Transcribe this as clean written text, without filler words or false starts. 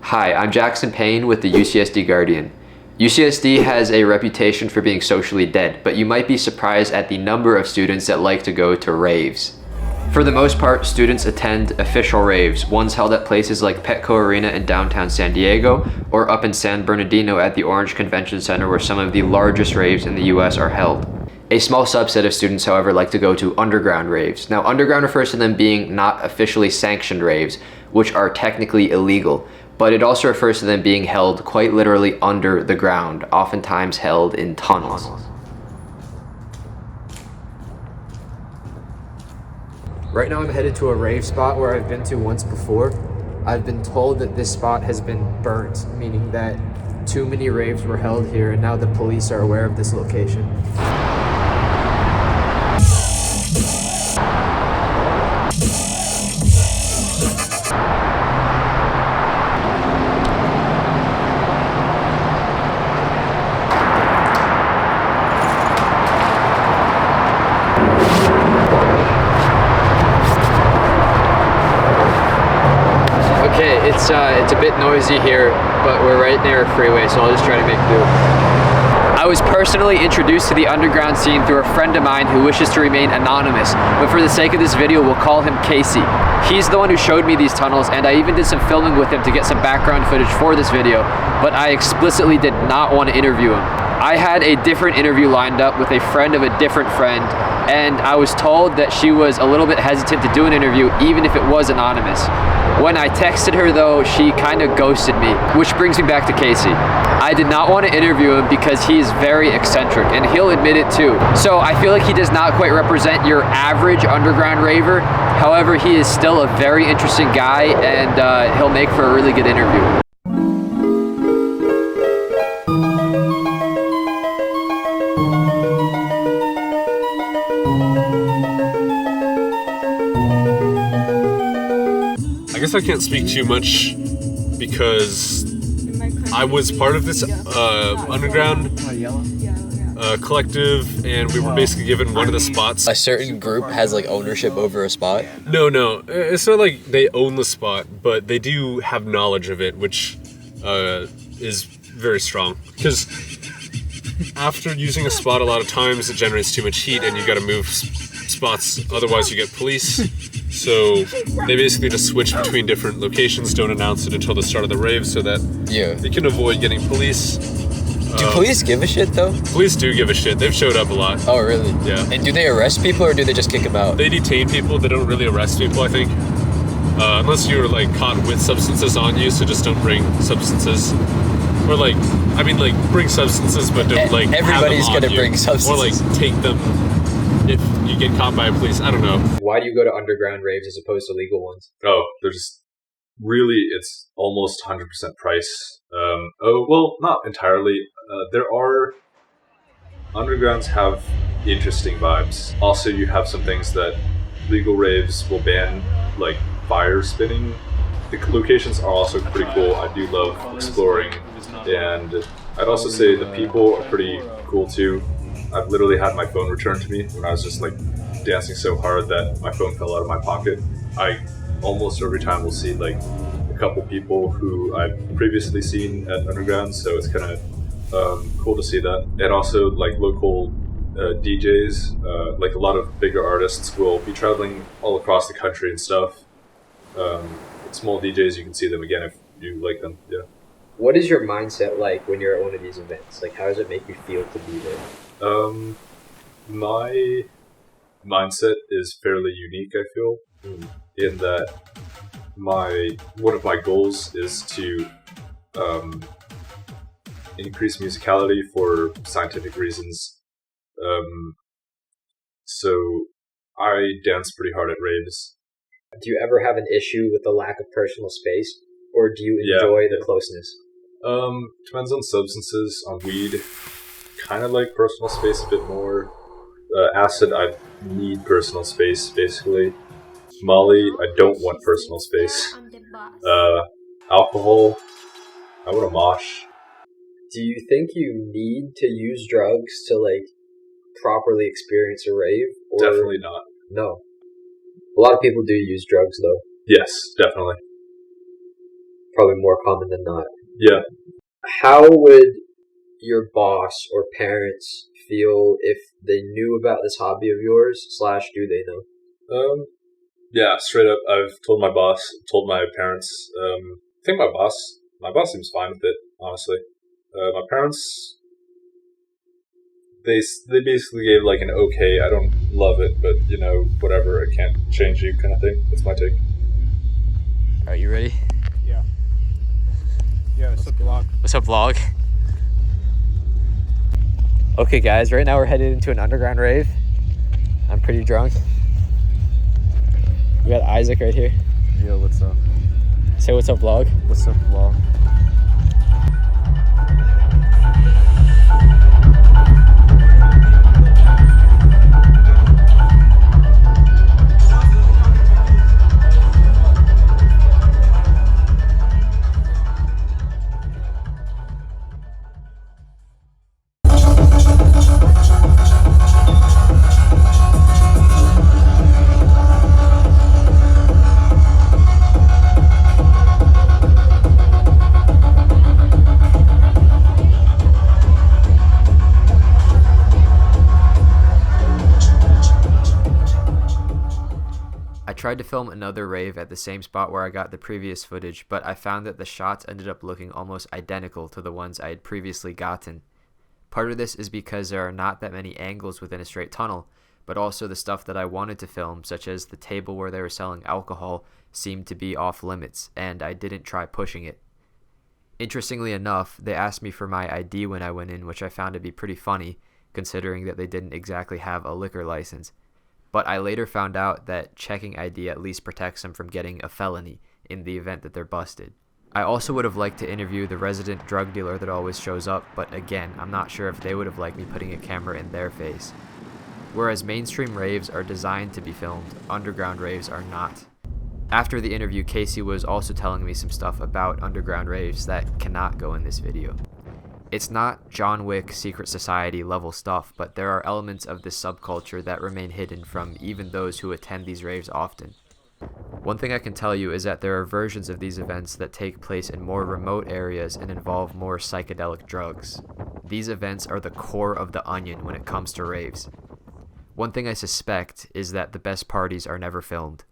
Hi, I'm Jackson Payne with the UCSD Guardian. UCSD has a reputation for being socially dead, but you might be surprised at the number of students that like to go to raves. For the most part, students attend official raves, ones held at places like Petco Arena in downtown San Diego, or up in San Bernardino at the Orange Convention Center, where some of the largest raves in the US are held. A small subset of students, however, like to go to underground raves. Now, underground refers to them being not officially sanctioned raves, which are technically illegal, but it also refers to them being held quite literally under the ground, oftentimes held in tunnels. Right now I'm headed to a rave spot where I've been to once before. I've been told that this spot has been burnt, meaning that too many raves were held here, and now the police are aware of this location. Okay, it's a bit noisy here, but we're right near a freeway, so I'll just try to make do. I was personally introduced to the underground scene through a friend of mine who wishes to remain anonymous, but for the sake of this video, we'll call him Casey. He's the one who showed me these tunnels, and I even did some filming with him to get some background footage for this video, but I explicitly did not want to interview him. I had a different interview lined up with a friend of a different friend, and I was told that she was a little bit hesitant to do an interview even if it was anonymous. When I texted her though, she kind of ghosted me, which brings me back to Casey. I did not want to interview him because he's very eccentric, and he'll admit it too. So I feel like he does not quite represent your average underground raver. However, he is still a very interesting guy, and he'll make for a really good interview. I guess I can't speak too much because I was part of this underground collective, and we were basically given one of the spots. A certain group has like ownership over a spot? No, it's not like they own the spot, but they do have knowledge of it, which is very strong. Because after using a spot a lot of times, it generates too much heat, and you got to move spots, otherwise you get police. So they basically just switch between different locations, don't announce it until the start of the rave so that they can avoid getting police. Do police give a shit though? Police do give a shit. They've showed up a lot. Oh, really? Yeah. And do they arrest people or do they just kick them out? They detain people. They don't really arrest people, I think. Unless you're like caught with substances on you, so just don't bring substances. Or like, I mean like bring substances, but don't like everybody's gonna bring substances. Or like take them if you get caught by a police. I don't know. Why do you go to underground raves as opposed to legal ones? Oh, there's really, it's almost 100% price. Well, not entirely. Undergrounds have interesting vibes. Also, you have some things that legal raves will ban, like fire spinning. The locations are also pretty cool. I do love exploring, and I'd also say the people are pretty cool too. I've literally had my phone returned to me when I was just like dancing so hard that my phone fell out of my pocket. I almost every time will see like a couple people who I've previously seen at underground, so it's kind of cool to see that. And also like local DJs, like a lot of bigger artists will be traveling all across the country and stuff. Small DJs, you can see them again if you like them. Yeah. What is your mindset like when you're at one of these events? Like, how does it make you feel to be there? My mindset is fairly unique, I feel, in that one of my goals is to increase musicality for scientific reasons. So I dance pretty hard at raves. Do you ever have an issue with the lack of personal space, or do you enjoy the closeness? Depends on substances. On weed, kind of like personal space a bit more. Acid, I need personal space, basically. Molly, I don't want personal space. Alcohol, I want to mosh. Do you think you need to use drugs to, like, properly experience a rave? Or... Definitely not. No. A lot of people do use drugs, though. Yes, definitely. Probably probably more common than not. Yeah. How would your boss or parents feel if they knew about this hobby of yours, / do they know? Yeah, straight up. I've told my boss, told my parents. I think my boss seems fine with it, honestly. My parents, they basically gave like an okay. I don't love it, but whatever. It can't change you, kind of thing. That's my take. Are you ready? Yeah. Yeah, what's up, vlog? What's up, vlog? Okay, guys, right now we're headed into an underground rave. I'm pretty drunk. We got Isaac right here. Yo, what's up? Say what's up, vlog. What's up, vlog? I tried to film another rave at the same spot where I got the previous footage, but I found that the shots ended up looking almost identical to the ones I had previously gotten. Part of this is because there are not that many angles within a straight tunnel, but also the stuff that I wanted to film, such as the table where they were selling alcohol, seemed to be off limits, and I didn't try pushing it. Interestingly enough, they asked me for my ID when I went in, which I found to be pretty funny, considering that they didn't exactly have a liquor license. But I later found out that checking ID at least protects them from getting a felony in the event that they're busted. I also would have liked to interview the resident drug dealer that always shows up, but again, I'm not sure if they would have liked me putting a camera in their face. Whereas mainstream raves are designed to be filmed, underground raves are not. After the interview, Casey was also telling me some stuff about underground raves that cannot go in this video. It's not John Wick Secret Society level stuff, but there are elements of this subculture that remain hidden from even those who attend these raves often. One thing I can tell you is that there are versions of these events that take place in more remote areas and involve more psychedelic drugs. These events are the core of the onion when it comes to raves. One thing I suspect is that the best parties are never filmed.